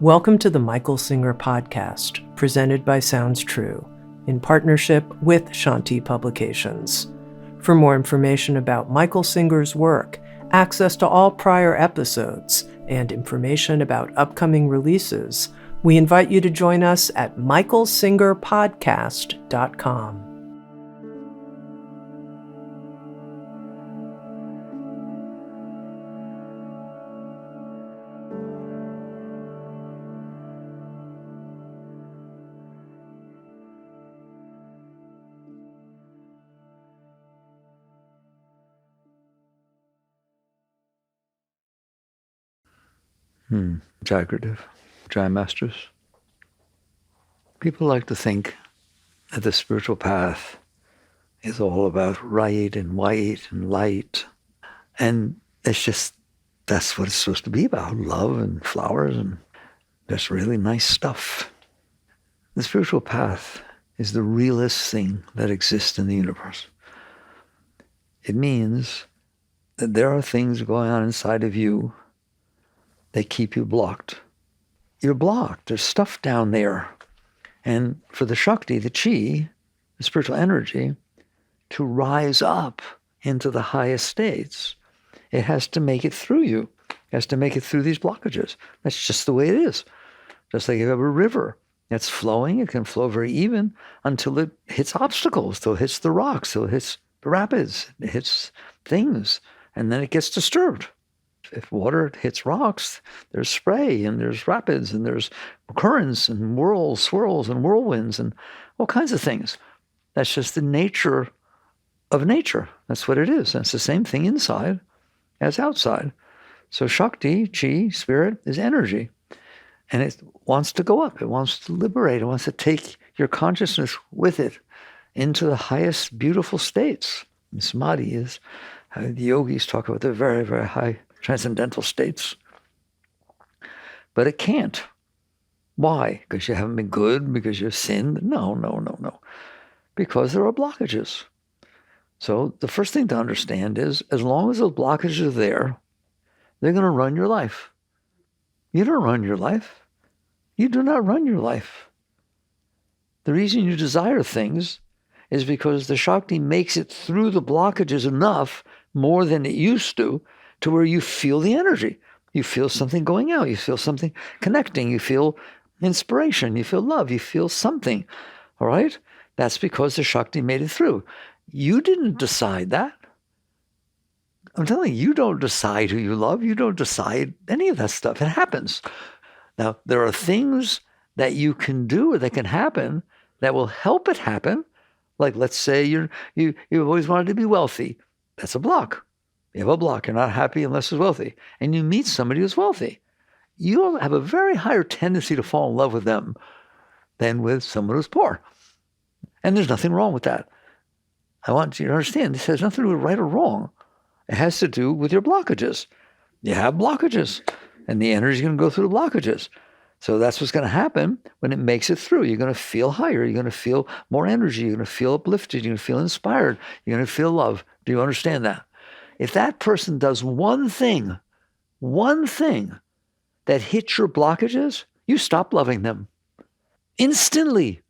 Welcome to the Michael Singer podcast, presented by Sounds True, in partnership with Shanti Publications. For more information about Michael Singer's work, access to all prior episodes, and information about upcoming releases, we invite you to join us at michaelsingerpodcast.com. Jagrative, Jai Masters. People like to think that the spiritual path is all about right and white and light. And that's what it's supposed to be about, love and flowers and just really nice stuff. The spiritual path is the realest thing that exists in the universe. It means that there are things going on inside of you that keep you blocked. You're blocked. There's stuff down there. And for the Shakti, the chi, the spiritual energy, to rise up into the highest states, it has to make it through you. It has to make it through these blockages. That's just the way it is. Just like you have a river that's flowing, it can flow very even until it hits obstacles, till it hits the rocks, till it hits the rapids, it hits things, and then it gets disturbed. If water hits rocks, there's spray and there's rapids and there's currents and swirls and whirlwinds and all kinds of things. That's just the nature of nature. That's what it is. That's the same thing inside as outside. So Shakti, chi, spirit, is energy. And it wants to go up. It wants to liberate. It wants to take your consciousness with it into the highest beautiful states. And samadhi is how the yogis talk about the very, very high transcendental states. But it can't. Why? Because you haven't been good? Because you've sinned? No. Because there are blockages. So the first thing to understand is, as long as those blockages are there, they're going to run your life. You don't run your life. You do not run your life. The reason you desire things is because the Shakti makes it through the blockages enough, more than it used to where you feel the energy. You feel something going out. You feel something connecting. You feel inspiration. You feel love. You feel something. All right? That's because the Shakti made it through. You didn't decide that. I'm telling you, you don't decide who you love. You don't decide any of that stuff. It happens. Now, there are things that you can do or that can happen that will help it happen. Like, let's say you've always wanted to be wealthy. That's a block. You have a block. You're not happy unless it's wealthy. And you meet somebody who's wealthy. You have a very higher tendency to fall in love with them than with someone who's poor. And there's nothing wrong with that. I want you to understand, this has nothing to do with right or wrong. It has to do with your blockages. You have blockages, and the energy is going to go through the blockages. So that's what's going to happen when it makes it through. You're going to feel higher. You're going to feel more energy. You're going to feel uplifted. You're going to feel inspired. You're going to feel love. Do you understand that? If that person does one thing that hits your blockages, you stop loving them. Instantly.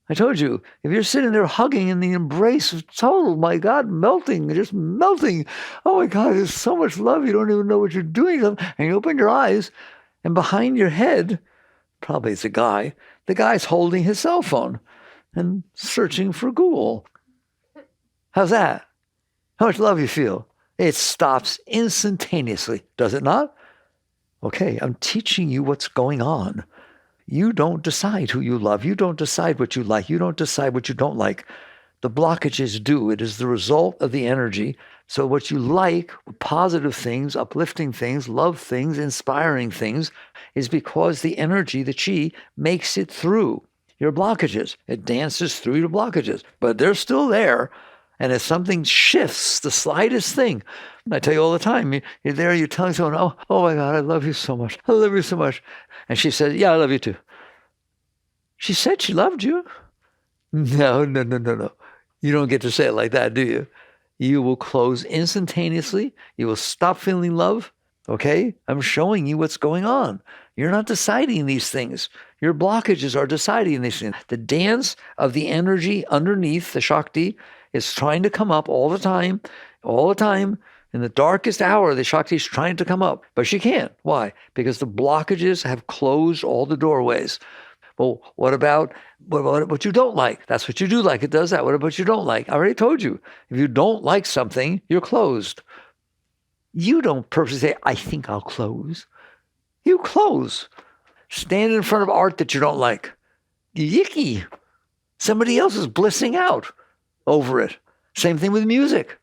I told you, if you're sitting there hugging in the embrace of total, my God, melting, just melting. Oh my God, there's so much love. You don't even know what you're doing. And you open your eyes, and behind your head, probably it's a guy, the guy's holding his cell phone and searching for Google. How's that? How much love you feel? It stops instantaneously, does it not? Okay, I'm teaching you what's going on. You don't decide who you love. You don't decide what you like. You don't decide what you don't like. The blockages do. It is the result of the energy. So what you like, positive things, uplifting things, love things, inspiring things, is because the energy, the chi, makes it through your blockages. It dances through your blockages. But they're still there. And if something shifts, the slightest thing, I tell you all the time, you're there, you're telling someone, oh my God, I love you so much. I love you so much. And she says, yeah, I love you too. She said she loved you. No. You don't get to say it like that, do you? You will close instantaneously. You will stop feeling love. Okay? I'm showing you what's going on. You're not deciding these things. Your blockages are deciding these things. The dance of the energy underneath the Shakti is trying to come up all the time, all the time. In the darkest hour, the Shakti is trying to come up, but she can't. Why? Because the blockages have closed all the doorways. Well, what about what you don't like? That's what you do like. It does that. What about what you don't like? I already told you. If you don't like something, you're closed. You don't purposely say, I think I'll close. You close. Stand in front of art that you don't like. Yicky. Somebody else is blissing out over it. Same thing with music.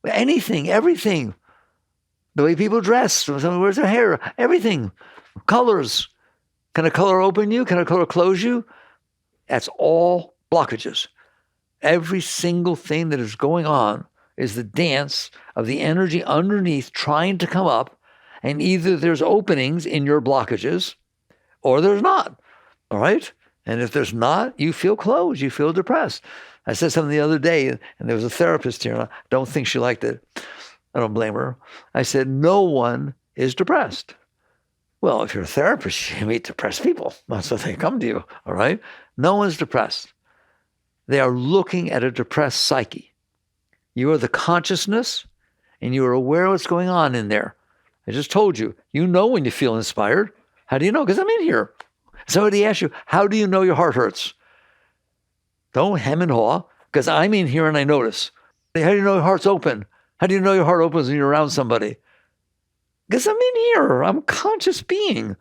Anything, everything. The way people dress, someone wears their hair, everything. Colors. Can a color open you? Can a color close you? That's all blockages. Every single thing that is going on is the dance of the energy underneath trying to come up, and either there's openings in your blockages or there's not, all right? And if there's not, you feel closed, you feel depressed. I said something the other day, and there was a therapist here, and I don't think she liked it. I don't blame her. I said, no one is depressed. Well, if you're a therapist, you meet depressed people. That's what they come to you, all right? No one's depressed. They are looking at a depressed psyche. You are the consciousness, and you are aware of what's going on in there. I just told you, you know when you feel inspired. How do you know? Because I'm in here. Somebody asked you, how do you know your heart hurts? Don't hem and haw, because I'm in here and I notice. How do you know your heart's open? How do you know your heart opens when you're around somebody? Because I'm in here. I'm a conscious being,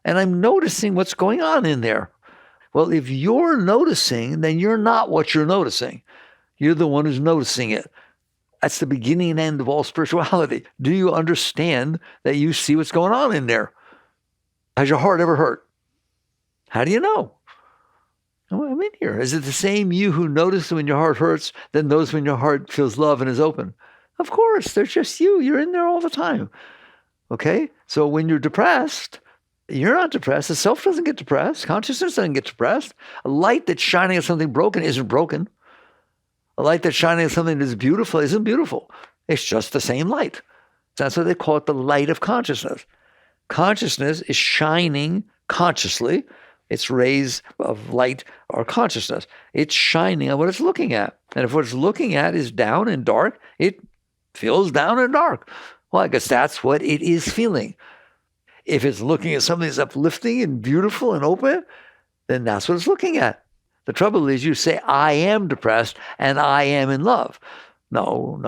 and I'm noticing what's going on in there. Well, if you're noticing, then you're not what you're noticing. You're the one who's noticing it. That's the beginning and end of all spirituality. Do you understand that you see what's going on in there? Has your heart ever hurt? How do you know? Oh, I'm in here. Is it the same you who notices when your heart hurts than knows when your heart feels love and is open? Of course, they're just you. You're in there all the time. Okay? So when you're depressed, you're not depressed. The self doesn't get depressed. Consciousness doesn't get depressed. A light that's shining at something broken isn't broken. A light that's shining at something that's beautiful isn't beautiful. It's just the same light. That's why they call it the light of consciousness. Consciousness is shining consciously. Its rays of light are consciousness. It's shining on what it's looking at. And if what it's looking at is down and dark, it feels down and dark. Well, I guess that's what it is feeling. If it's looking at something that's uplifting and beautiful and open, then that's what it's looking at. The trouble is you say, I am depressed and I am in love. No.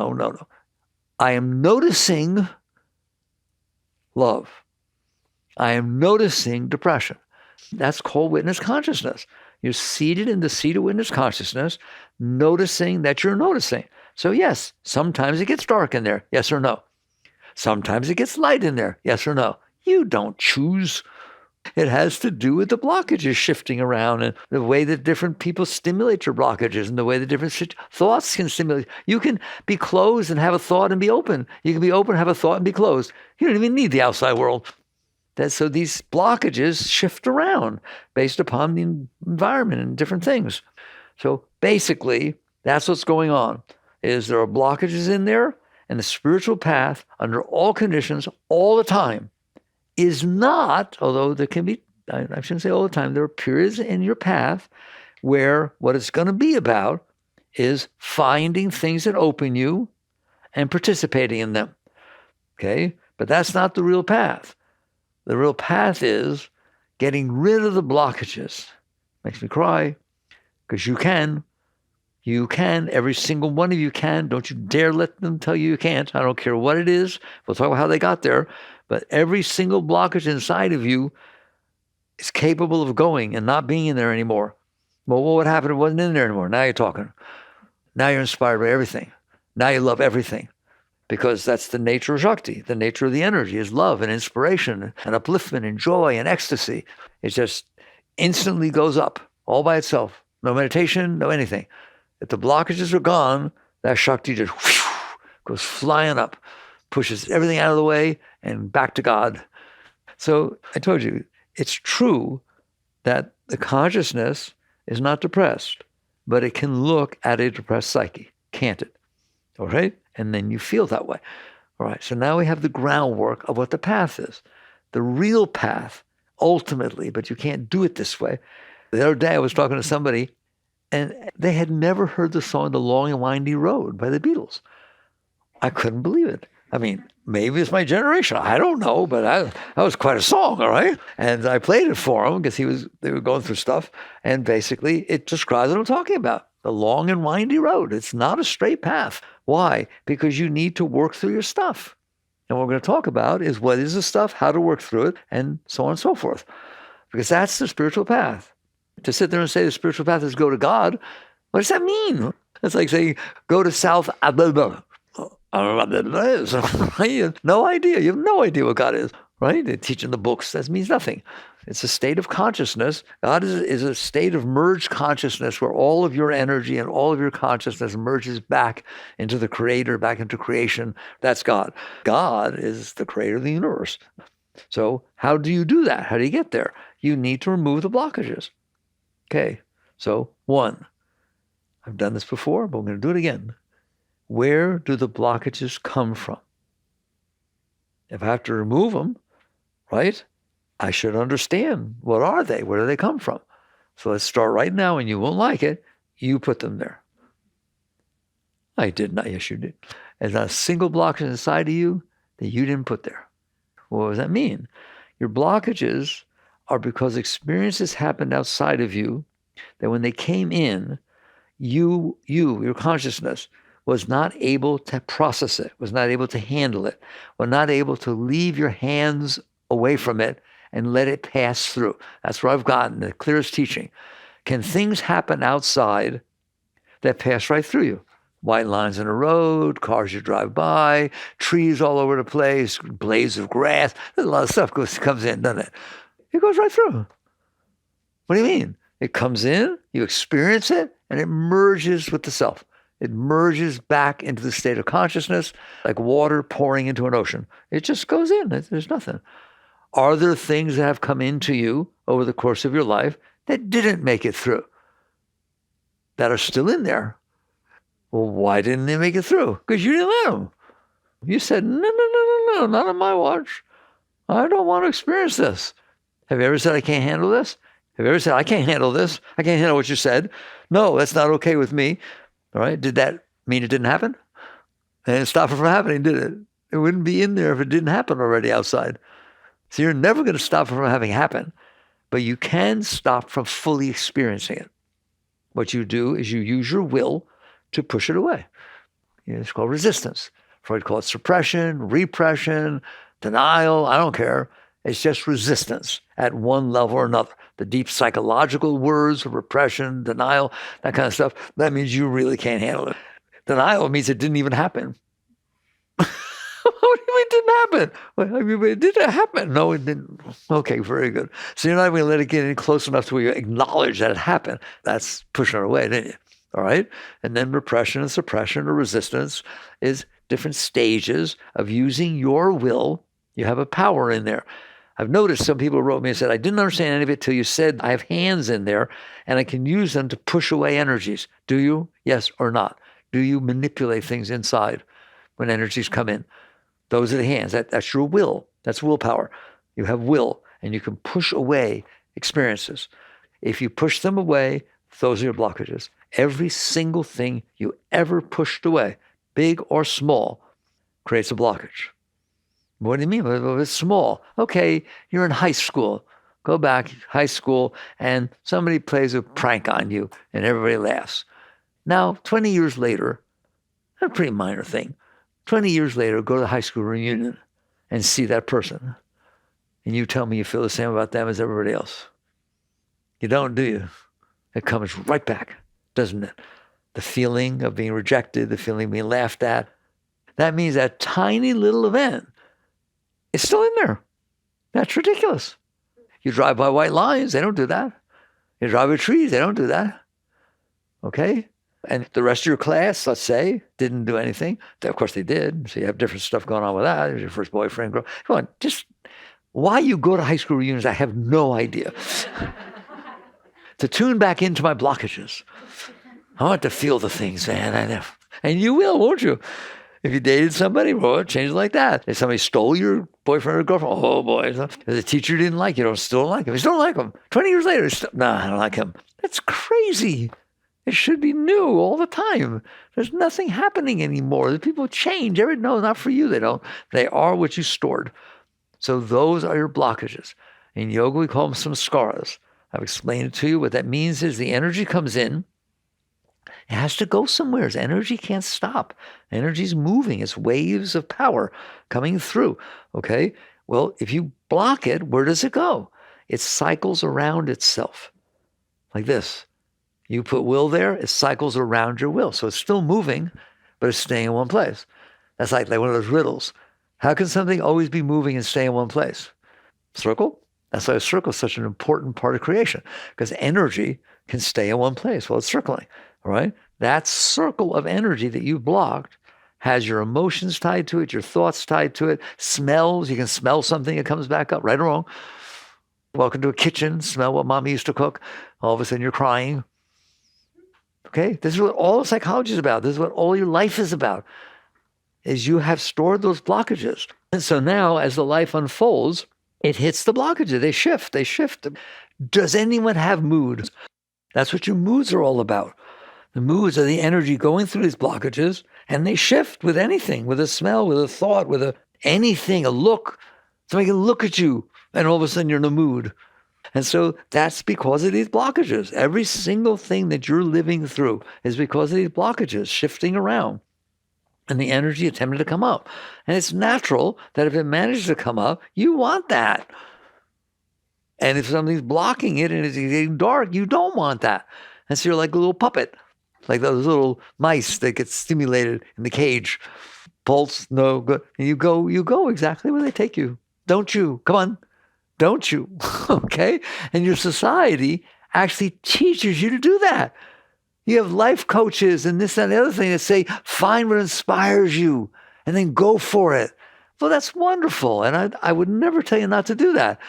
I am noticing love. I am noticing depression. That's called witness consciousness. You're seated in the seat of witness consciousness, noticing that you're noticing. So yes, sometimes it gets dark in there, yes or no. Sometimes it gets light in there, yes or no. You don't choose. It has to do with the blockages shifting around and the way that different people stimulate your blockages and the way that different thoughts can stimulate. You can be closed and have a thought and be open. You can be open, have a thought, and be closed. You don't even need the outside world. So these blockages shift around based upon the environment and different things. So basically, that's what's going on, is there are blockages in there, and the spiritual path, under all conditions, all the time, is not, although there can be, I shouldn't say all the time, there are periods in your path where what it's going to be about is finding things that open you and participating in them. Okay? But that's not the real path. The real path is getting rid of the blockages. Makes me cry, because you can. You can. Every single one of you can. Don't you dare let them tell you you can't. I don't care what it is. We'll talk about how they got there. But every single blockage inside of you is capable of going and not being in there anymore. Well, what would happen if it wasn't in there anymore? Now you're talking. Now you're inspired by everything. Now you love everything. Because that's the nature of Shakti. The nature of the energy is love and inspiration and upliftment and joy and ecstasy. It just instantly goes up all by itself. No meditation, no anything. If the blockages are gone, that Shakti just goes flying up, pushes everything out of the way and back to God. So I told you, it's true that the consciousness is not depressed, but it can look at a depressed psyche, can't it? All right? And then you feel that way. All right, so now we have the groundwork of what the path is. The real path ultimately, but you can't do it this way. The other day I was talking to somebody, and they had never heard the song The Long and Windy Road by the Beatles. I couldn't believe it. I mean, maybe it's my generation. I don't know, but that was quite a song, all right? And I played it for him because they were going through stuff. And basically, it describes what I'm talking about. The long and windy road. It's not a straight path. Why? Because you need to work through your stuff. And what we're going to talk about is what is the stuff, how to work through it, and so on and so forth. Because that's the spiritual path. To sit there and say the spiritual path is go to God, what does that mean? It's like saying, go to South Alabama. I don't know what that is. You have no idea. You have no idea what God is, right? They teach in the books. That means nothing. It's a state of consciousness. God is a state of merged consciousness where all of your energy and all of your consciousness merges back into the creator, back into creation. That's God. God is the creator of the universe. So how do you do that? How do you get there? You need to remove the blockages. Okay, so 1, I've done this before, but I'm going to do it again. Where do the blockages come from? If I have to remove them, right, I should understand what are they? Where do they come from? So let's start right now, and you won't like it. You put them there. I did not. Yes, you did. There's not a single blockage inside of you that you didn't put there. What does that mean? Your blockages are because experiences happened outside of you that when they came in, your consciousness was not able to process it, was not able to handle it, was not able to leave your hands away from it and let it pass through. That's where I've gotten the clearest teaching. Can things happen outside that pass right through you? White lines in the road, cars you drive by, trees all over the place, blades of grass. There's a lot of stuff comes in, doesn't it? It goes right through. What do you mean? It comes in, you experience it, and it merges with the self. It merges back into the state of consciousness like water pouring into an ocean. It just goes in. There's nothing. Are there things that have come into you over the course of your life that didn't make it through, that are still in there? Well, why didn't they make it through? Because you didn't let them. You said, no, not on my watch. I don't want to experience this. Have you ever said, I can't handle this? Have you ever said, I can't handle this? I can't handle what you said. No, that's not okay with me. All right. Did that mean it didn't happen? And it stopped it from happening, did it? It wouldn't be in there if it didn't happen already outside. So you're never going to stop it from having happen, but you can stop from fully experiencing it. What you do is you use your will to push it away. It's called resistance. Freud called it suppression, repression, denial. I don't care. It's just resistance at one level or another. The deep psychological words of repression, denial, that kind of stuff, that means you really can't handle it. Denial means it didn't even happen. What do you mean it didn't happen? Well, I mean, it didn't happen. No, it didn't. Okay, very good. So you're not even going to let it get any close enough to where you acknowledge that it happened. That's pushing it away, didn't you? All right? And then repression and suppression or resistance is different stages of using your will. You have a power in there. I've noticed some people wrote me and said, I didn't understand any of it till you said I have hands in there and I can use them to push away energies. Do you? Yes or not? Do you manipulate things inside when energies come in? Those are the hands. That's your will. That's willpower. You have will and you can push away experiences. If you push them away, those are your blockages. Every single thing you ever pushed away, big or small, creates a blockage. What do you mean? Well, it's small. Okay, you're in high school. Go back, high school, and somebody plays a prank on you, and everybody laughs. Now, 20 years later, a pretty minor thing. 20 years later, go to the high school reunion and see that person. And you tell me you feel the same about them as everybody else. You don't, do you? It comes right back, doesn't it? The feeling of being rejected, the feeling of being laughed at. That means that tiny little event is still in there. That's ridiculous. You drive by white lines, they don't do that. You drive by trees, they don't do that. Okay? And the rest of your class, let's say, didn't do anything. Of course they did. So you have different stuff going on with that. There's your first boyfriend. Come on, just why you go to high school reunions, I have no idea. To tune back into my blockages. I want to feel the things, man. And you will, won't you? If you dated somebody, well, it changed like that. If somebody stole your boyfriend or girlfriend, oh boy. If the teacher didn't like you, still don't like him. You still don't like him. 20 years later, I don't like him. That's crazy. It should be new all the time. There's nothing happening anymore. The people change. No, not for you. They don't. They are what you stored. So those are your blockages. In yoga, we call them samskaras. I've explained it to you. What that means is the energy comes in. It has to go somewhere. Energy can't stop. Energy's moving. It's waves of power coming through. Okay? Well, if you block it, where does it go? It cycles around itself. Like this. You put will there, it cycles around your will. So it's still moving, but it's staying in one place. That's like one of those riddles. How can something always be moving and stay in one place? Circle? That's why a circle is such an important part of creation, because energy can stay in one place while it's circling. All right? That circle of energy that you've blocked has your emotions tied to it, your thoughts tied to it, smells. You can smell something, it comes back up, right or wrong. Walk into a kitchen, smell what mommy used to cook. All of a sudden you're crying. Okay? This is what all of psychology is about. This is what all your life is about, is you have stored those blockages. And so now as the life unfolds, it hits the blockages. They shift. Does anyone have moods? That's what your moods are all about. The moods are the energy going through these blockages, and they shift with anything, with a smell, with a thought, with anything, a look. Somebody can look at you, and all of a sudden you're in a mood. And so that's because of these blockages. Every single thing that you're living through is because of these blockages shifting around and the energy attempting to come up. And it's natural that if it manages to come up, you want that. And if something's blocking it and it's getting dark, you don't want that. And so you're like a little puppet, like those little mice that get stimulated in the cage. Pulse, no, go. And you go exactly where they take you. Don't you? Come on. Don't you? Okay? And your society actually teaches you to do that. You have life coaches and this and the other thing that say, find what inspires you and then go for it. Well, that's wonderful. And I would never tell you not to do that.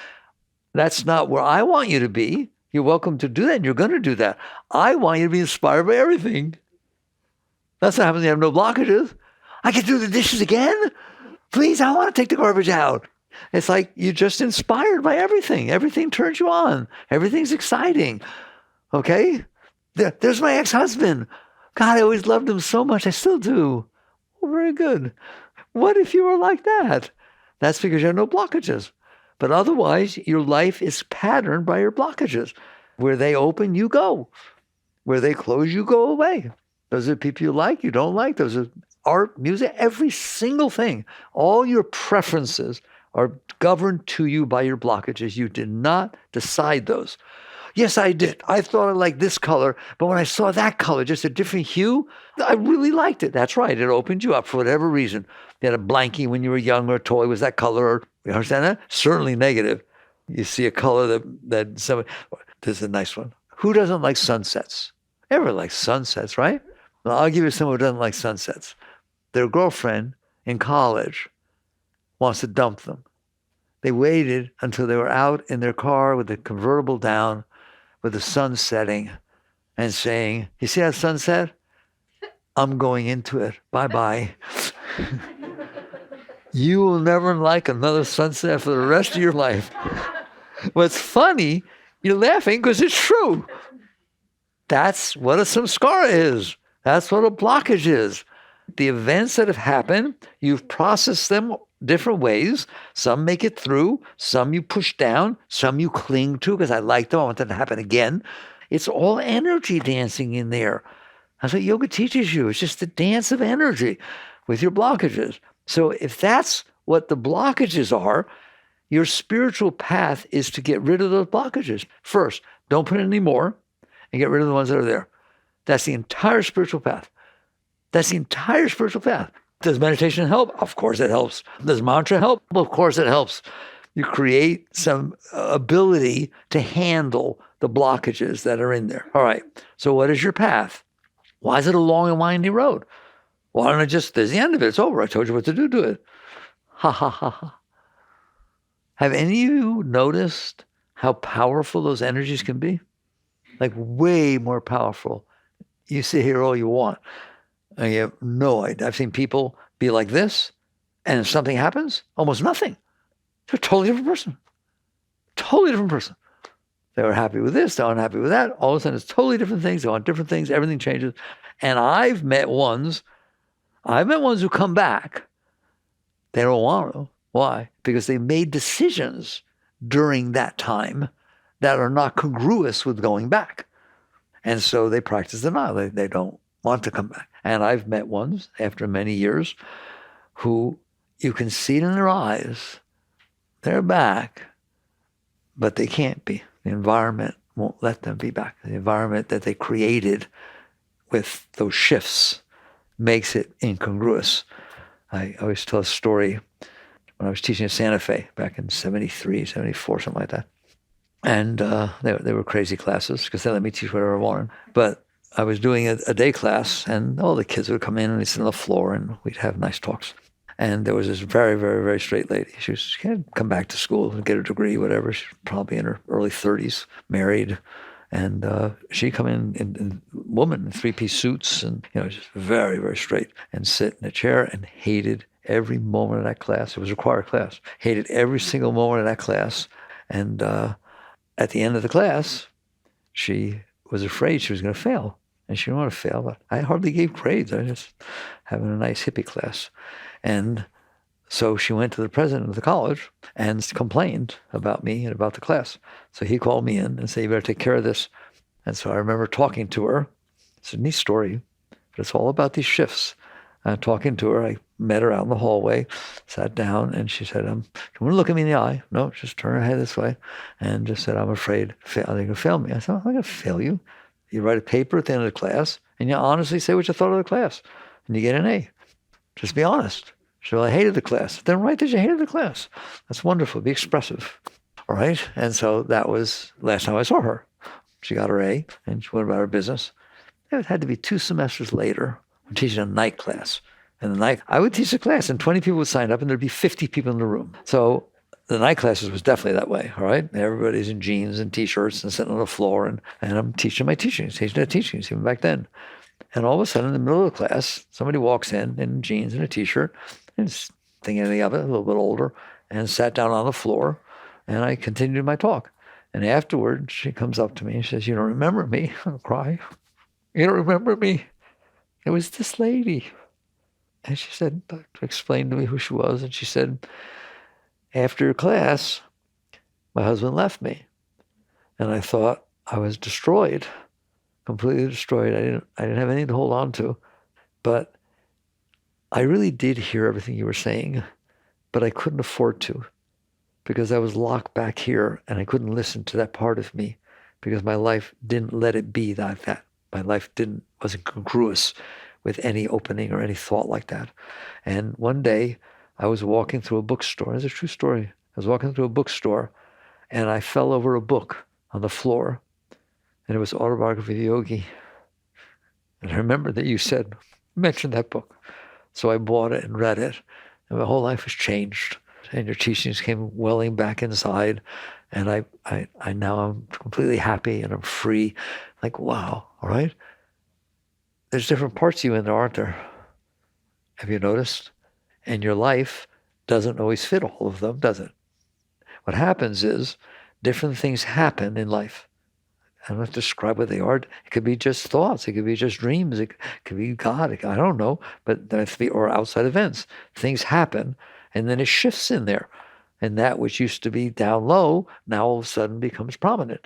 That's not where I want you to be. You're welcome to do that, and you're going to do that. I want you to be inspired by everything. That's what happens when you have no blockages. I can do the dishes again? Please, I want to take the garbage out. It's like you're just inspired by everything. Everything turns you on. Everything's exciting. Okay? There's my ex-husband. God, I always loved him so much. I still do. Well, very good. What if you were like that? That's because you have no blockages. But otherwise, your life is patterned by your blockages. Where they open, you go. Where they close, you go away. Those are people you like, you don't like. Those are art, music, every single thing. All your preferences are governed to you by your blockages. You did not decide those. Yes, I did. I thought I liked this color, but when I saw that color, just a different hue, I really liked it. That's right. It opened you up for whatever reason. You had a blankie when you were young, or a toy was that color. You understand that? Certainly negative. You see a color that somebody, this is a nice one. Who doesn't like sunsets? Everyone likes sunsets, right? Well, I'll give you someone who doesn't like sunsets. Their girlfriend in college wants to dump them. They waited until they were out in their car with the convertible down, with the sun setting, and saying, you see that sunset? I'm going into it. Bye-bye. You will never like another sunset for the rest of your life. What's funny, you're laughing because it's true. That's what a samskara is. That's what a blockage is. The events that have happened, you've processed them different ways. Some make it through, some you push down, some you cling to because I like them, I want them to happen again. It's all energy dancing in there. That's what yoga teaches you. It's just the dance of energy with your blockages. So if that's what the blockages are, your spiritual path is to get rid of those blockages. First, don't put in any more and get rid of the ones that are there. That's the entire spiritual path. That's the entire spiritual path. Does meditation help? Of course it helps. Does mantra help? Of course it helps. You create some ability to handle the blockages that are in there. All right. So what is your path? Why is it a long and winding road? Why don't I just, there's the end of it. It's over. I told you what to do to it. Ha, ha, ha, ha. Have any of you noticed how powerful those energies can be? Like way more powerful. You sit here all you want. And you have no idea. I've seen people be like this, and if something happens, almost nothing. They're a totally different person. Totally different person. They were happy with this, they were unhappy with that. All of a sudden, it's totally different things. They want different things. Everything changes. And I've met ones who come back. They don't want to. Why? Because they made decisions during that time that are not congruous with going back. And so they practice denial. They don't want to come back. And I've met ones after many years who you can see it in their eyes. They're back, but they can't be. The environment won't let them be back. The environment that they created with those shifts makes it incongruous. I always tell a story when I was teaching at Santa Fe back in 73, 74, something like that. And they were crazy classes because they let me teach whatever I wanted. But I was doing a day class, and all the kids would come in and they'd sit on the floor, and we'd have nice talks. And there was this very, very, very straight lady. She had come back to school and get a degree, whatever. She's probably in her early 30s, married. And she'd come in woman in three-piece suits and, just very, very straight, and sit in a chair and hated every moment of that class. It was a required class. Hated every single moment of that class. And at the end of the class, she was afraid she was going to fail. And she didn't want to fail, but I hardly gave grades. I was just having a nice hippie class. And so she went to the president of the college and complained about me and about the class. So he called me in and said, you better take care of this. And so I remember talking to her. It's a neat story, but it's all about these shifts. Talking to her, I met her out in the hallway, sat down, and she said, do you want to look at me in the eye? No, just turn her head this way. And just said, I'm afraid they're going to fail me. I said, I'm not going to fail you. You write a paper at the end of the class, and you honestly say what you thought of the class, and you get an A. Just be honest. So I hated the class. Then write that you hated the class. That's wonderful. Be expressive. All right? And so that was last time I saw her. She got her A, and she went about her business. It had to be 2 semesters later. I'm teaching a night class. And the night, I would teach a class, and 20 people would sign up, and there'd be 50 people in the room. So the night classes was definitely that way, all right? Everybody's in jeans and T-shirts and sitting on the floor, and I'm teaching my teachings, even back then. And all of a sudden, in the middle of the class, somebody walks in jeans and a T-shirt, and thinking anything of it, a little bit older, and sat down on the floor, and I continued my talk. And afterward, she comes up to me and says, you don't remember me? I'll cry. You don't remember me? It was this lady. And she said, explained to me who she was, and she said, after class, my husband left me. And I thought I was destroyed, completely destroyed. I didn't have anything to hold on to. But I really did hear everything you were saying, but I couldn't afford to because I was locked back here and I couldn't listen to that part of me because my life didn't let it be like that. My life wasn't congruous with any opening or any thought like that. And one day I was walking through a bookstore. It's a true story. I was walking through a bookstore and I fell over a book on the floor, and it was Autobiography of a Yogi. And I remember that you mentioned that book. So I bought it and read it, and my whole life was changed. And your teachings came welling back inside, and I now I'm completely happy and I'm free. Like, wow, all right? There's different parts of you in there, aren't there? Have you noticed? And your life doesn't always fit all of them, does it? What happens is different things happen in life. I don't have to describe what they are. It could be just thoughts. It could be just dreams. It could be God. I don't know. But there has to be, or outside events. Things happen, and then it shifts in there. And that which used to be down low now all of a sudden becomes prominent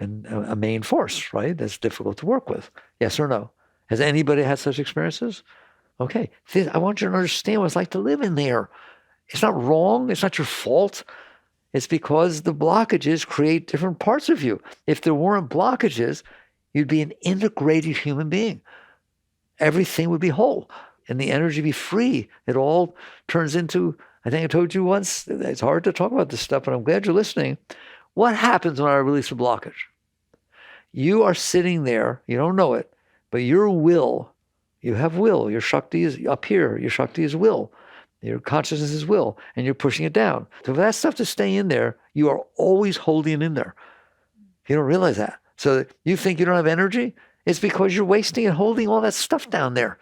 and a main force, right? That's difficult to work with. Yes or no? Has anybody had such experiences? Okay. I want you to understand what it's like to live in there. It's not wrong. It's not your fault. It's because the blockages create different parts of you. If there weren't blockages, you'd be an integrated human being. Everything would be whole, and the energy would be free. It all turns into, I think I told you once, it's hard to talk about this stuff, but I'm glad you're listening. What happens when I release a blockage? You are sitting there, you don't know it, but your will, you have will. Your Shakti is up here. Your Shakti is will. Your consciousness is will, and you're pushing it down. So for that stuff to stay in there, you are always holding it in there. You don't realize that. So you think you don't have energy? It's because you're wasting and holding all that stuff down there.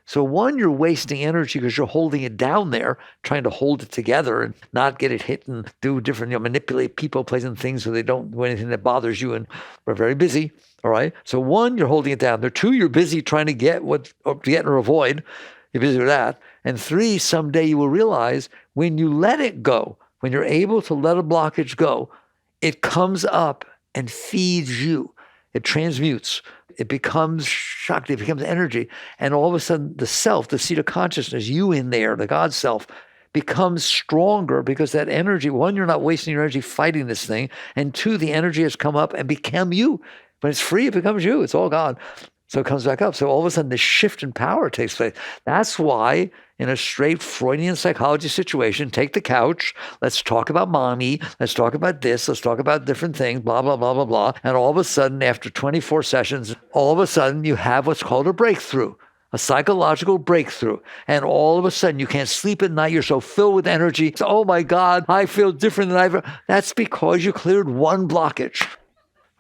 So one, you're wasting energy because you're holding it down there, trying to hold it together and not get it hit and do different, manipulate people, places and things so they don't do anything that bothers you. And we're very busy. All right. So one, you're holding it down. There, two, you're busy trying to get or avoid. You're busy with that. And three, someday you will realize when you let it go, when you're able to let a blockage go, it comes up and feeds you. It transmutes. It becomes Shakti. It becomes energy. And all of a sudden, the self, the seat of consciousness, you in there, the God self, becomes stronger because that energy, one, you're not wasting your energy fighting this thing. And two, the energy has come up and become you. When it's free, it becomes you. It's all God. So it comes back up. So all of a sudden, this shift in power takes place. That's why in a straight Freudian psychology situation, take the couch, let's talk about mommy, let's talk about this, let's talk about different things, blah, blah, blah, blah, blah. And all of a sudden, after 24 sessions, all of a sudden you have what's called a breakthrough, a psychological breakthrough. And all of a sudden you can't sleep at night. You're so filled with energy. So, oh my God, I feel different than I've ever. That's because you cleared one blockage.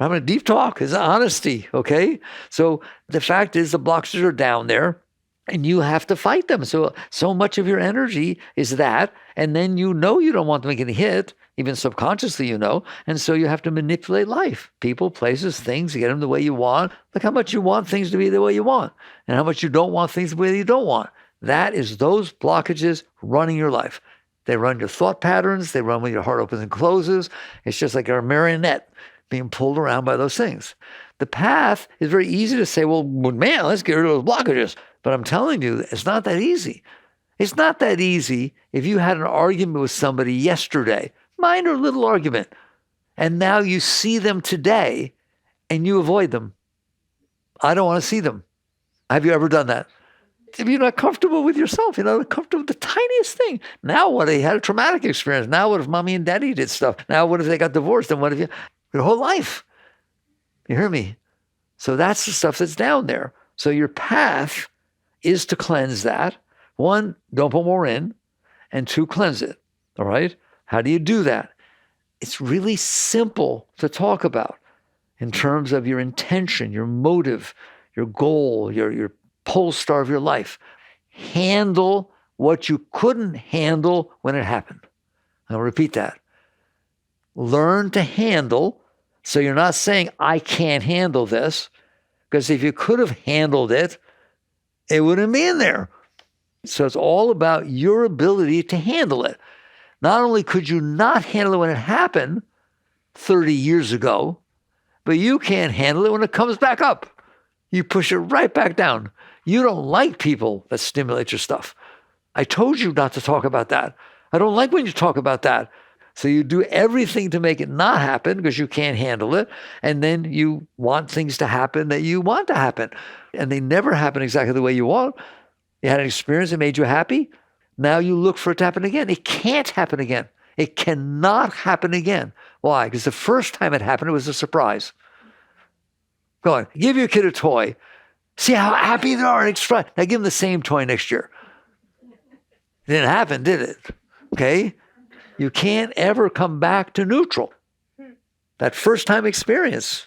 I'm having a deep talk. It's honesty, okay? So the fact is the blockages are down there and you have to fight them. So much of your energy is that, and then you don't want them to get hit, even subconsciously and so you have to manipulate life, people, places, things, to get them the way you want. Look how much you want things to be the way you want and how much you don't want things the way you don't want. That is those blockages running your life. They run your thought patterns. They run when your heart opens and closes. It's just like a marionette being pulled around by those things. The path is very easy to say, well, man, let's get rid of those blockages. But I'm telling you, it's not that easy. It's not that easy if you had an argument with somebody yesterday, minor little argument, and now you see them today and you avoid them. I don't want to see them. Have you ever done that? If you're not comfortable with yourself, you're not comfortable with the tiniest thing. Now what if you had a traumatic experience? Now what if mommy and daddy did stuff? Now what if they got divorced? And what if your whole life? You hear me? So that's the stuff that's down there. So your path is to cleanse that. One, don't put more in. And two, cleanse it. All right? How do you do that? It's really simple to talk about in terms of your intention, your motive, your goal, your pole star of your life. Handle what you couldn't handle when it happened. I'll repeat that. Learn to handle. So you're not saying, I can't handle this, because if you could have handled it, it wouldn't be in there. So it's all about your ability to handle it. Not only could you not handle it when it happened 30 years ago, but you can't handle it when it comes back up. You push it right back down. You don't like people that stimulate your stuff. I told you not to talk about that. I don't like when you talk about that. So you do everything to make it not happen because you can't handle it. And then you want things to happen that you want to happen. And they never happen exactly the way you want. You had an experience that made you happy. Now you look for it to happen again. It can't happen again. It cannot happen again. Why? Because the first time it happened, it was a surprise. Go on. Give your kid a toy. See how happy they are. Now give them the same toy next year. It didn't happen, did it? Okay? You can't ever come back to neutral. That first time experience.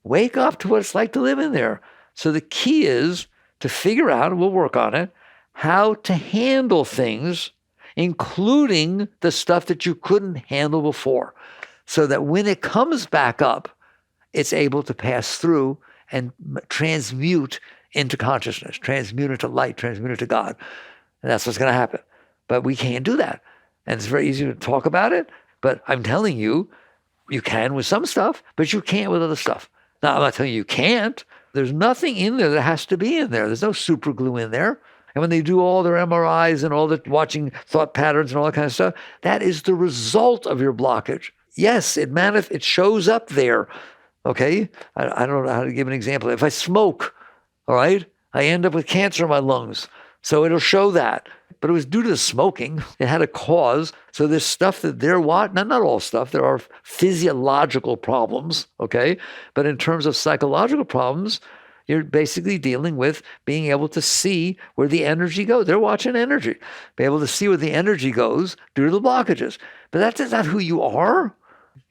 Wake up to what it's like to live in there. So the key is to figure out, and we'll work on it, how to handle things, including the stuff that you couldn't handle before, so that when it comes back up, it's able to pass through and transmute into consciousness, transmute into light, transmute into God. And that's what's going to happen. But we can't do that. And it's very easy to talk about it, but I'm telling you, you can with some stuff, but you can't with other stuff. Now, I'm not telling you can't. There's nothing in there that has to be in there. There's no super glue in there. And when they do all their MRIs and all the watching thought patterns and all that kind of stuff, that is the result of your blockage. Yes, it shows up there. Okay? I don't know how to give an example. If I smoke, all right, I end up with cancer in my lungs. So it'll show that. But it was due to the smoking. It had a cause. So there's stuff that not all stuff. There are physiological problems, okay? But in terms of psychological problems, you're basically dealing with being able to see where the energy goes. They're watching energy. Be able to see where the energy goes due to the blockages. But that's not who you are.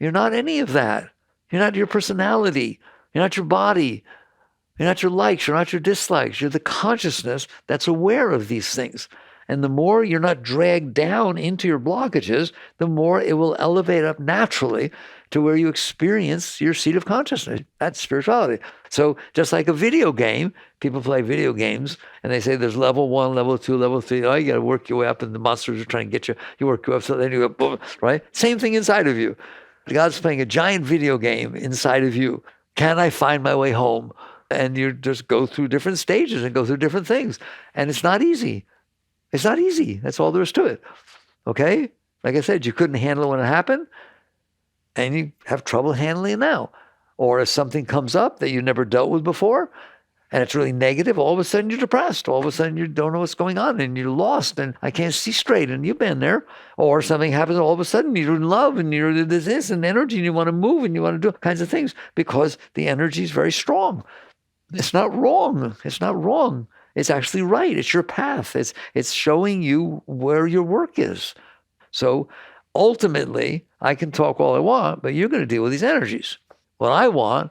You're not any of that. You're not your personality. You're not your body. You're not your likes, you're not your dislikes. You're the consciousness that's aware of these things. And the more you're not dragged down into your blockages, the more it will elevate up naturally to where you experience your seat of consciousness. That's spirituality. So just like a video game, people play video games and they say there's level 1, level 2, level 3. Oh, you got to work your way up and the monsters are trying to get you. You work your way up, so then you go, boom, right? Same thing inside of you. God's playing a giant video game inside of you. Can I find my way home? And you just go through different stages and go through different things. And it's not easy. It's not easy. That's all there is to it. Okay? Like I said, you couldn't handle it when it happened, and you have trouble handling it now. Or if something comes up that you never dealt with before, and it's really negative, all of a sudden you're depressed. All of a sudden you don't know what's going on, and you're lost, and I can't see straight, and you've been there. Or something happens, all of a sudden you're in love, and you're this and energy, and you want to move, and you want to do all kinds of things because the energy is very strong. It's not wrong. It's not wrong. It's actually right. It's your path. It's showing you where your work is. So ultimately, I can talk all I want, but you're going to deal with these energies. What I want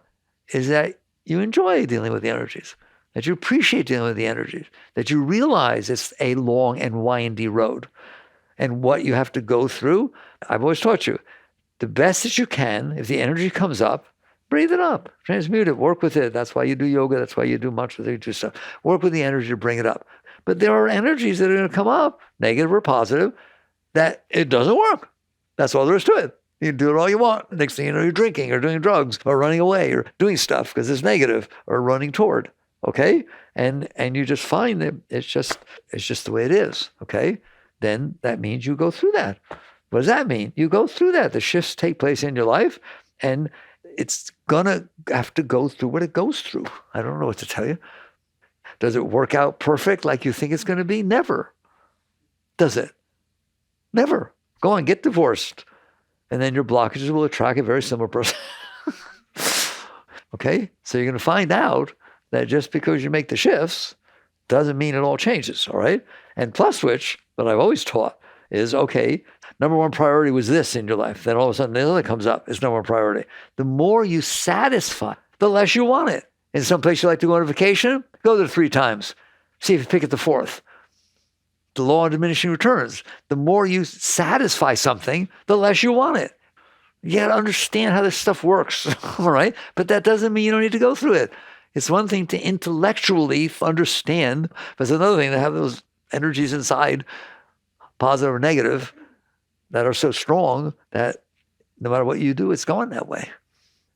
is that you enjoy dealing with the energies, that you appreciate dealing with the energies, that you realize it's a long and windy road. And what you have to go through, I've always taught you, the best that you can, if the energy comes up, breathe it up, transmute it, work with it. That's why you do yoga. That's why you do mantra, you do stuff. Work with the energy to bring it up. But there are energies that are going to come up, negative or positive, that it doesn't work. That's all there is to it. You can do it all you want. Next thing you know, you're drinking or doing drugs or running away or doing stuff because it's negative or running toward. Okay? And you just find that it's just the way it is. Okay? Then that means you go through that. What does that mean? You go through that. The shifts take place in your life, and it's gonna have to go through what it goes through. I don't know what to tell you. Does it work out perfect like you think it's going to be? Never. Does it? Never. Go on, get divorced. And then your blockages will attract a very similar person. Okay? So you're going to find out that just because you make the shifts doesn't mean it all changes, all right? And plus which, what I've always taught is, okay, number one priority was this in your life. Then all of a sudden the other comes up. It's number one priority. The more you satisfy, the less you want it. In some place you like to go on a vacation, go there 3 times. See if you pick it the 4th. The law of diminishing returns. The more you satisfy something, the less you want it. You got to understand how this stuff works, all right? But that doesn't mean you don't need to go through it. It's one thing to intellectually understand, but it's another thing to have those energies inside, positive or negative, that are so strong that no matter what you do, it's going that way.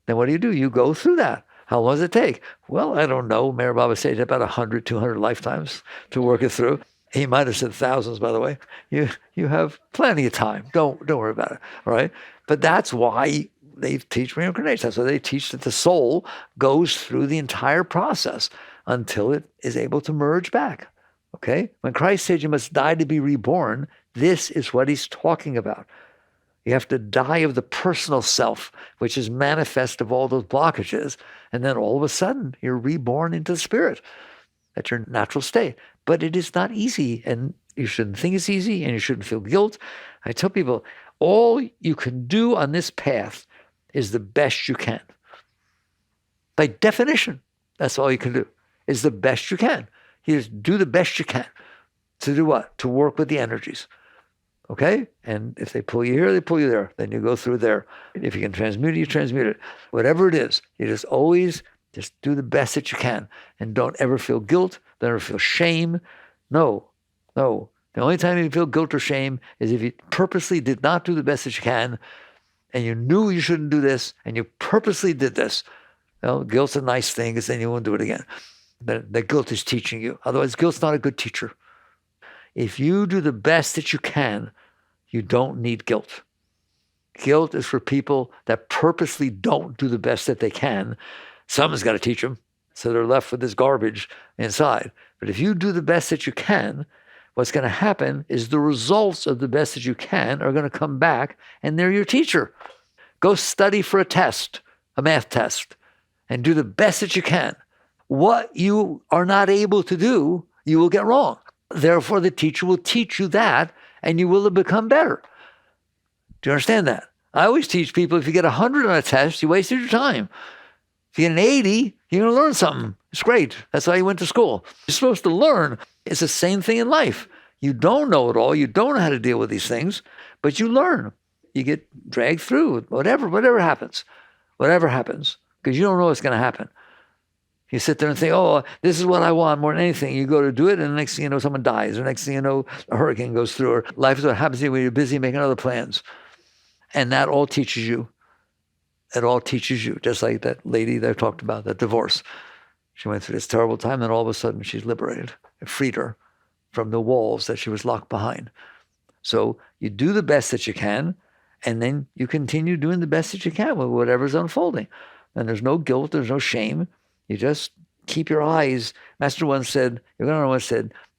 Then what do? You go through that. How long does it take? Well, I don't know. Mayor Baba said about 100, 200 lifetimes to work it through. He might have said thousands, by the way. You have plenty of time. Don't worry about it, all right? But that's why they teach reincarnation. That's why they teach that the soul goes through the entire process until it is able to merge back, okay? When Christ said you must die to be reborn, this is what he's talking about. You have to die of the personal self, which is manifest of all those blockages, and then all of a sudden you're reborn into the spirit. That's your natural state. But it is not easy, and you shouldn't think it's easy, and you shouldn't feel guilt. I tell people, all you can do on this path is the best you can. By definition, that's all you can do, is the best you can. You just do the best you can. To do what? To work with the energies. Okay? And if they pull you here, they pull you there. Then you go through there. If you can transmute it, you transmute it. Whatever it is, you just always just do the best that you can. And don't ever feel guilt. Don't ever feel shame. No. The only time you feel guilt or shame is if you purposely did not do the best that you can, and you knew you shouldn't do this, and you purposely did this. Well, guilt's a nice thing, because then you won't do it again. The guilt is teaching you. Otherwise, guilt's not a good teacher. If you do the best that you can, you don't need guilt. Guilt is for people that purposely don't do the best that they can. Someone's got to teach them, so they're left with this garbage inside. But if you do the best that you can, what's going to happen is the results of the best that you can are going to come back, and they're your teacher. Go study for a test, a math test, and do the best that you can. What you are not able to do, you will get wrong. Therefore, the teacher will teach you that, and you will have become better. Do you understand that? I always teach people, if you get 100 on a test, you wasted your time. If you get an 80, you're going to learn something. It's great. That's why you went to school. You're supposed to learn. It's the same thing in life. You don't know it all. You don't know how to deal with these things, but you learn. You get dragged through whatever happens, because you don't know what's going to happen. You sit there and think, oh, this is what I want more than anything. You go to do it, and the next thing you know, someone dies. Or next thing you know, a hurricane goes through. Or life is what happens to you when you're busy making other plans. And that all teaches you. It all teaches you, just like that lady that I talked about, that divorce. She went through this terrible time, and all of a sudden she's liberated. It freed her from the walls that she was locked behind. So you do the best that you can, and then you continue doing the best that you can with whatever's unfolding. And there's no guilt, there's no shame. You just keep your eyes. Master once said,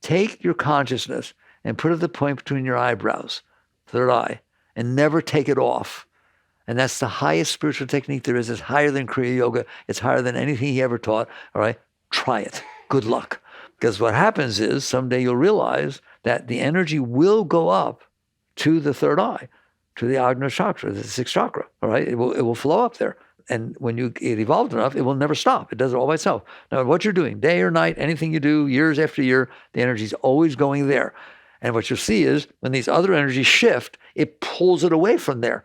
take your consciousness and put it at the point between your eyebrows, third eye, and never take it off. And that's the highest spiritual technique there is. It's higher than Kriya Yoga. It's higher than anything he ever taught. All right, try it. Good luck. Because what happens is someday you'll realize that the energy will go up to the third eye, to the Ajna chakra, the sixth chakra. All right, it will flow up there. And when you get evolved enough, it will never stop. It does it all by itself. Now, what you're doing, day or night, anything you do, years after year, the energy is always going there. And what you'll see is when these other energies shift, it pulls it away from there.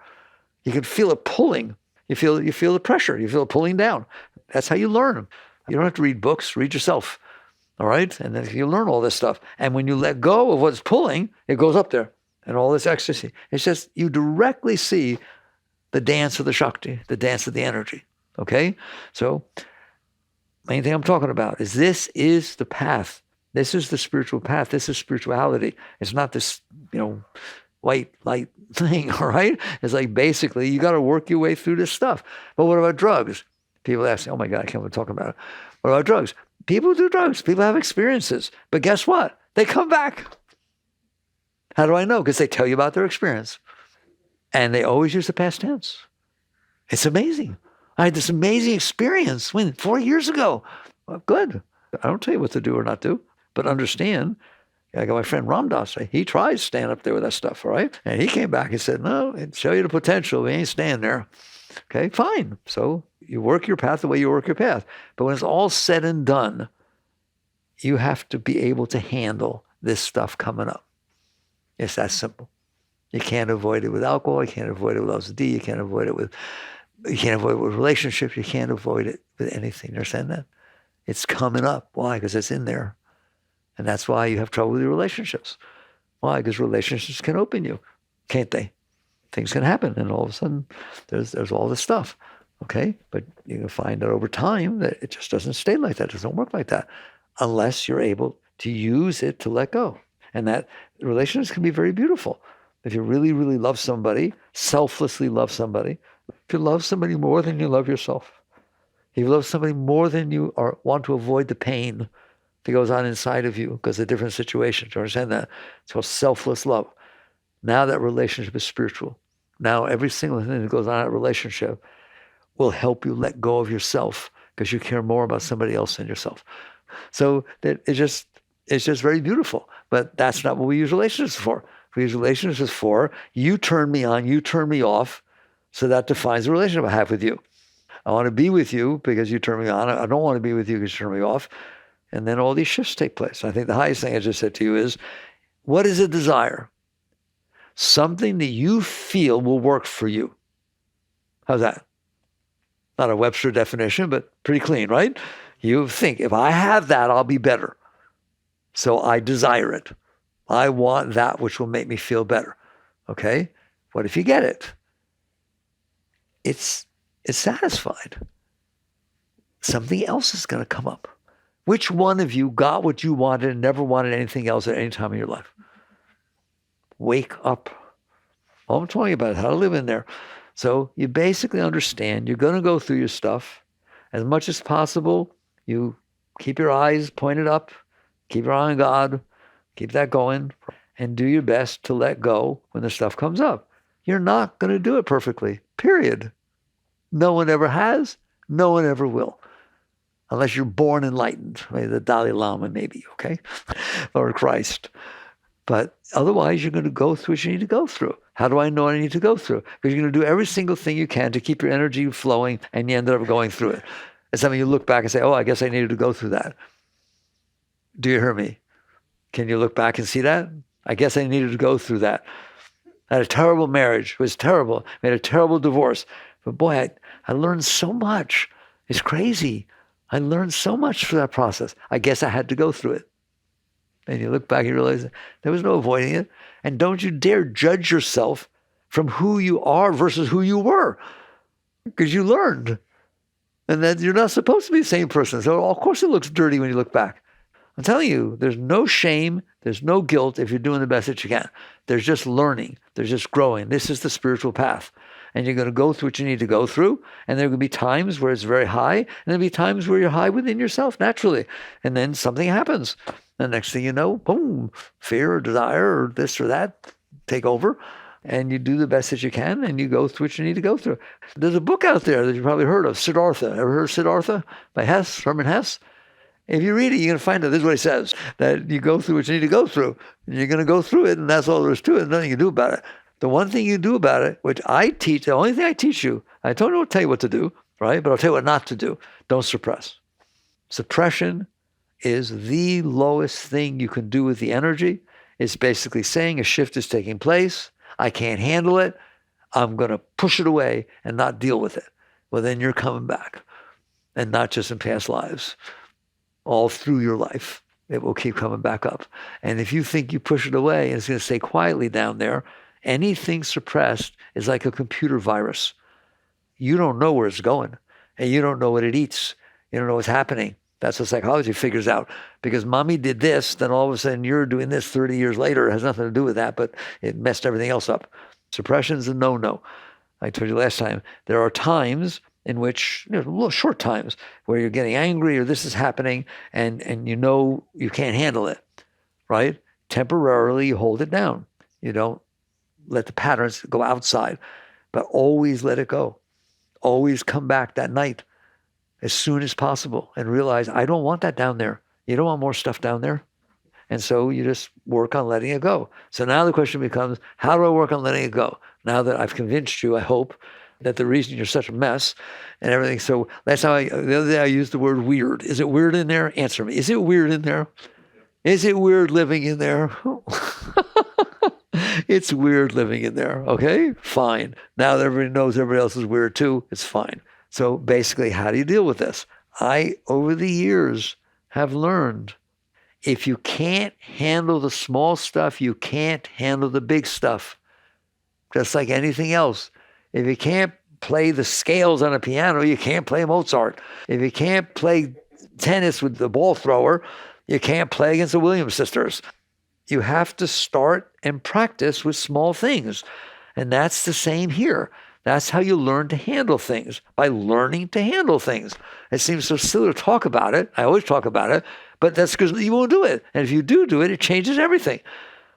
You can feel it pulling. You feel the pressure. You feel it pulling down. That's how you learn. You don't have to read books. Read yourself. All right? And then you learn all this stuff. And when you let go of what's pulling, it goes up there. And all this ecstasy. It's just you directly see the dance of the Shakti, the dance of the energy. Okay? So, main thing I'm talking about is this is the path. This is the spiritual path. This is spirituality. It's not this, white light thing, all right? It's like basically you got to work your way through this stuff. But what about drugs? People ask, oh my God, I can't believe talking about it. What about drugs? People do drugs. People have experiences. But guess what? They come back. How do I know? Because they tell you about their experience. And they always use the past tense. It's amazing. I had this amazing experience 4 years ago. Well, good. I don't tell you what to do or not do, but understand. I got my friend Ramdas. He tried to stand up there with that stuff, all right? And he came back and said, no, it'd show you the potential. We ain't staying there. Okay, fine. So you work your path the way you work your path. But when it's all said and done, you have to be able to handle this stuff coming up. It's that simple. You can't avoid it with alcohol. You can't avoid it with LSD. You can't avoid it with relationships. You can't avoid it with anything. You understand that? It's coming up. Why? Because it's in there. And that's why you have trouble with your relationships. Why? Because relationships can open you, can't they? Things can happen, and all of a sudden, there's all this stuff. Okay? But you can find that over time that it just doesn't stay like that. It doesn't work like that unless you're able to use it to let go. And that relationships can be very beautiful. If you really, really love somebody, selflessly love somebody, if you love somebody more than you love yourself, if you love somebody more than you want to avoid the pain that goes on inside of you because of different situations, you understand that? It's called selfless love. Now that relationship is spiritual. Now every single thing that goes on in that relationship will help you let go of yourself because you care more about somebody else than yourself. So that it's just very beautiful. But that's not what we use relationships for. We use relationships for you turn me on, you turn me off. So that defines the relationship I have with you. I want to be with you because you turn me on. I don't want to be with you because you turn me off. And then all these shifts take place. I think the highest thing I just said to you is, what is a desire? Something that you feel will work for you. How's that? Not a Webster definition, but pretty clean, right? You think, if I have that, I'll be better. So I desire it. I want that which will make me feel better. Okay? What if you get it? It's satisfied. Something else is going to come up. Which one of you got what you wanted and never wanted anything else at any time in your life? Wake up. All I'm talking about is how to live in there. So you basically understand you're going to go through your stuff. As much as possible, you keep your eyes pointed up, keep your eye on God, keep that going, and do your best to let go when the stuff comes up. You're not going to do it perfectly, period. No one ever has. No one ever will. Unless you're born enlightened, maybe the Dalai Lama, maybe, okay? Or Christ. But otherwise, you're going to go through what you need to go through. How do I know what I need to go through? Because you're going to do every single thing you can to keep your energy flowing, and you ended up going through it. It's something you look back and say, oh, I guess I needed to go through that. Do you hear me? Can you look back and see that? I guess I needed to go through that. I had a terrible marriage. It was terrible. I had a terrible divorce. But boy, I learned so much. It's crazy. I learned so much through that process. I guess I had to go through it. And you look back and you realize there was no avoiding it. And don't you dare judge yourself from who you are versus who you were. Because you learned. And then you're not supposed to be the same person. So of course it looks dirty when you look back. I'm telling you, there's no shame, there's no guilt if you're doing the best that you can. There's just learning, there's just growing. This is the spiritual path. And you're going to go through what you need to go through. And there are going to be times where it's very high. And there'll be times where you're high within yourself naturally. And then something happens. The next thing you know, boom, fear or desire or this or that take over. And you do the best that you can, and you go through what you need to go through. There's a book out there that you've probably heard of, Siddhartha. Ever heard of Siddhartha by Hess, Herman Hess? If you read it, you're going to find out, this is what he says, that you go through what you need to go through. And you're going to go through it, and that's all there is to it. There's nothing you can do about it. The one thing you do about it, which I teach, the only thing I teach you, I don't tell you what to do, right? But I'll tell you what not to do. Don't suppress. Suppression is the lowest thing you can do with the energy. It's basically saying a shift is taking place. I can't handle it. I'm going to push it away and not deal with it. Well, then you're coming back. And not just in past lives. All through your life, it will keep coming back up. And if you think you push it away and it's going to stay quietly down there, anything suppressed is like a computer virus. You don't know where it's going, and you don't know what it eats. You don't know what's happening. That's what psychology figures out. Because mommy did this, then all of a sudden you're doing this 30 years later. It has nothing to do with that, but it messed everything else up. Suppression's a no-no. I told you last time, there are times in which, little short times, where you're getting angry or this is happening and you know you can't handle it, right? Temporarily, you hold it down. You don't let the patterns go outside, but always let it go. Always come back that night as soon as possible and realize, I don't want that down there. You don't want more stuff down there. And so you just work on letting it go. So now the question becomes, how do I work on letting it go? Now that I've convinced you, I hope, that the reason you're such a mess and everything. So last time, the other day I used the word weird. Is it weird in there? Answer me. Is it weird in there? Is it weird living in there? It's weird living in there. Okay, fine. Now that everybody knows everybody else is weird too, it's fine. So basically, how do you deal with this? I, over the years, have learned if you can't handle the small stuff, you can't handle the big stuff. Just like anything else. If you can't play the scales on a piano, you can't play Mozart. If you can't play tennis with the ball thrower, you can't play against the Williams sisters. You have to start and practice with small things. And that's the same here. That's how you learn to handle things, by learning to handle things. It seems so silly to talk about it. I always talk about it, but that's because you won't do it. And if you do it, it changes everything.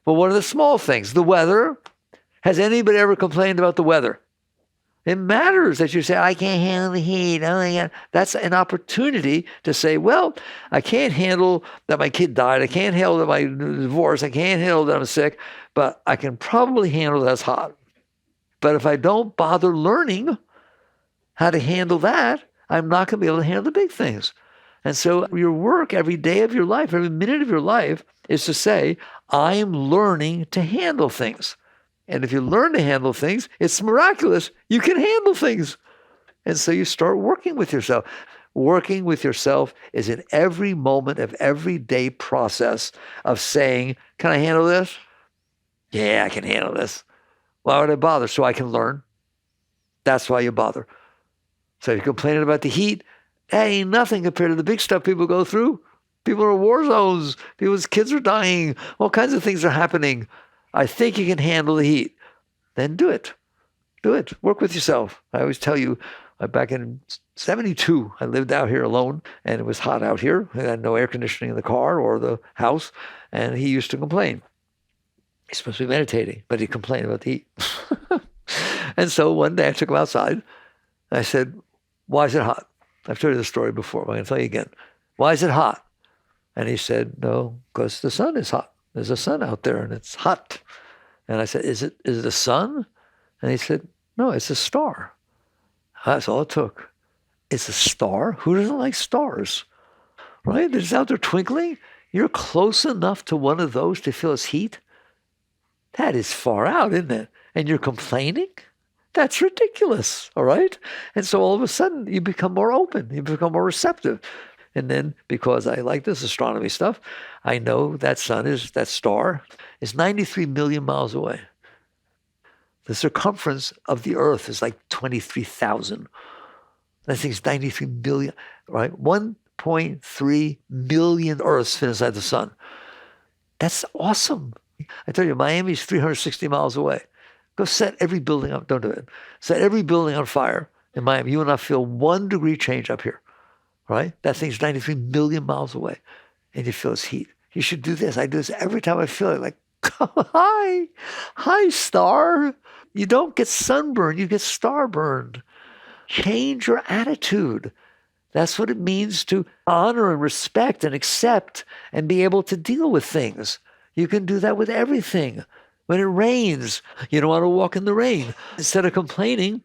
But what are the small things? The weather. Has anybody ever complained about the weather? It matters that you say, I can't handle the heat. Oh my God. That's an opportunity to say, well, I can't handle that my kid died. I can't handle that my divorce. I can't handle that I'm sick, but I can probably handle that it's hot. But if I don't bother learning how to handle that, I'm not going to be able to handle the big things. And so your work every day of your life, every minute of your life is to say, I'm learning to handle things. And if you learn to handle things, it's miraculous. You can handle things. And so you start working with yourself. Working with yourself is in every moment of everyday process of saying, can I handle this? Yeah, I can handle this. Why would I bother? So I can learn. That's why you bother. So if you're complaining about the heat, that ain't nothing compared to the big stuff people go through. People are in war zones. People's kids are dying. All kinds of things are happening. I think you can handle the heat. Then do it. Do it. Work with yourself. I always tell you, back in 72, I lived out here alone, and it was hot out here. I had no air conditioning in the car or the house, and he used to complain. He's supposed to be meditating, but he complained about the heat. And so one day I took him outside. I said, why is it hot? I've told you this story before, but I'm going to tell you again. Why is it hot? And he said, no, because the sun is hot. There's a sun out there and it's hot. And I said, is it a sun? And he said, no, it's a star. That's all it took. is a star. Who doesn't like stars? Right? They're just out there twinkling. You're close enough to one of those to feel its heat. That is far out, isn't it? And you're complaining? That's ridiculous, all right? And so all of a sudden, you become more open. You become more receptive. And then, because I like this astronomy stuff, I know that star is 93 million miles away. The circumference of the Earth is like 23,000. That thing's 93 billion, right? 1.3 million Earths fit inside the sun. That's awesome. I tell you, Miami's 360 miles away. Go set every building up. Don't do it. Set every building on fire in Miami. You will not feel 1 degree change up here, right? That thing's 93 million miles away, and you feel its heat. You should do this. I do this every time I feel it. Like, hi, star. You don't get sunburned. You get star burned. Change your attitude. That's what it means to honor and respect and accept and be able to deal with things. You can do that with everything. When it rains, you don't want to walk in the rain. Instead of complaining,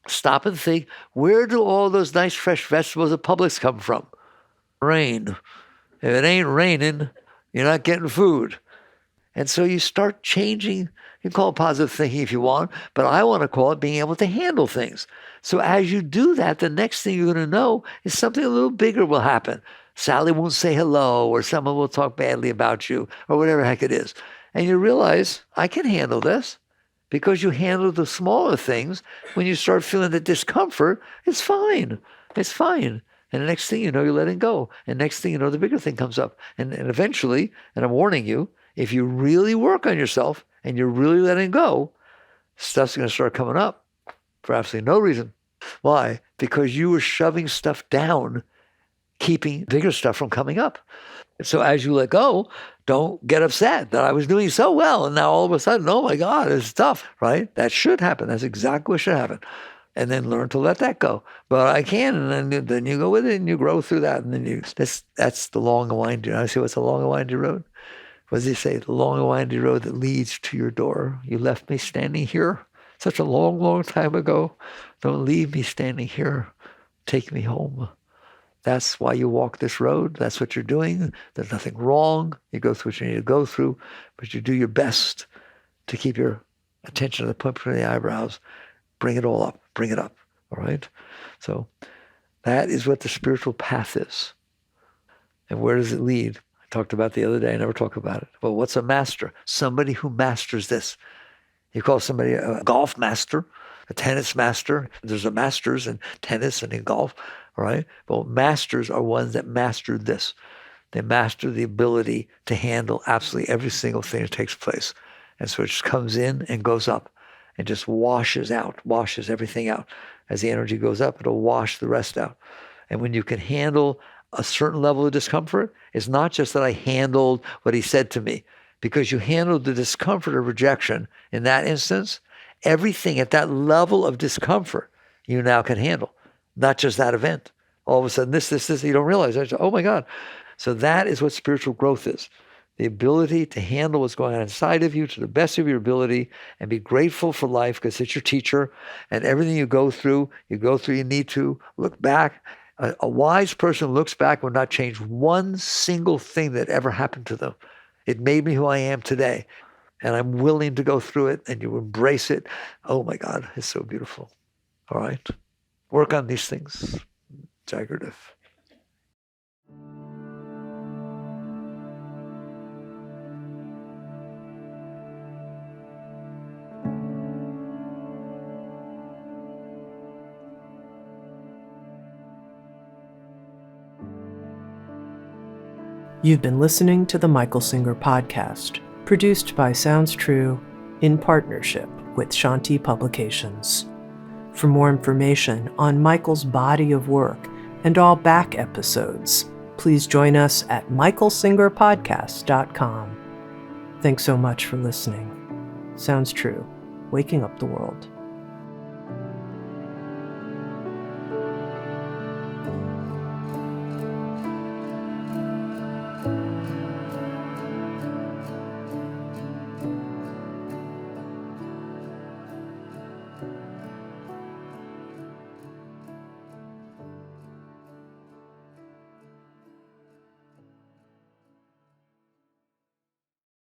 stop and think, where do all those nice fresh vegetables at Publix come from? Rain. If it ain't raining, you're not getting food. And so you start changing. You can call it positive thinking if you want, but I want to call it being able to handle things. So as you do that, the next thing you're going to know is something a little bigger will happen. Sally won't say hello, or someone will talk badly about you, or whatever the heck it is. And you realize, I can handle this, because you handle the smaller things. When you start feeling the discomfort, it's fine. It's fine. And the next thing you know, you're letting go. And next thing you know, the bigger thing comes up. And eventually, and I'm warning you, if you really work on yourself and you're really letting go, stuff's going to start coming up for absolutely no reason. Why? Because you were shoving stuff down, keeping bigger stuff from coming up. So as you let go, don't get upset that I was doing so well, and now all of a sudden, oh my God, it's tough, right? That should happen. That's exactly what should happen. And then learn to let that go. But I can, and then you go with it, and you grow through that, and then that's the long and windy. I say, what's a long and windy road? What does he say? The long and windy road that leads to your door. You left me standing here such a long, long time ago. Don't leave me standing here. Take me home. That's why you walk this road. That's what you're doing. There's nothing wrong. You go through what you need to go through, but you do your best to keep your attention to the point between the eyebrows. Bring it all up. Bring it up. All right? So that is what the spiritual path is. And where does it lead? I talked about the other day. I never talk about it. Well, what's a master? Somebody who masters this. You call somebody a golf master, a tennis master. There's a masters in tennis and in golf. All right? Well, masters are ones that mastered this. They master the ability to handle absolutely every single thing that takes place. And so it just comes in and goes up and just washes everything out. As the energy goes up, it'll wash the rest out. And when you can handle a certain level of discomfort, it's not just that I handled what he said to me, because you handled the discomfort of rejection. In that instance, everything at that level of discomfort you now can handle. Not just that event. All of a sudden, this, you don't realize. Oh my God. So that is what spiritual growth is. The ability to handle what's going on inside of you to the best of your ability and be grateful for life because it's your teacher, and everything you go through, you need to look back. A wise person looks back and will not change one single thing that ever happened to them. It made me who I am today, and I'm willing to go through it, and you embrace it. Oh my God, it's so beautiful. All right? Work on these things. Jagrative. You've been listening to the Michael Singer Podcast, produced by Sounds True in partnership with Shanti Publications. For more information on Michael's body of work and all back episodes, please join us at michaelsingerpodcast.com. Thanks so much for listening. Sounds True, waking up the world.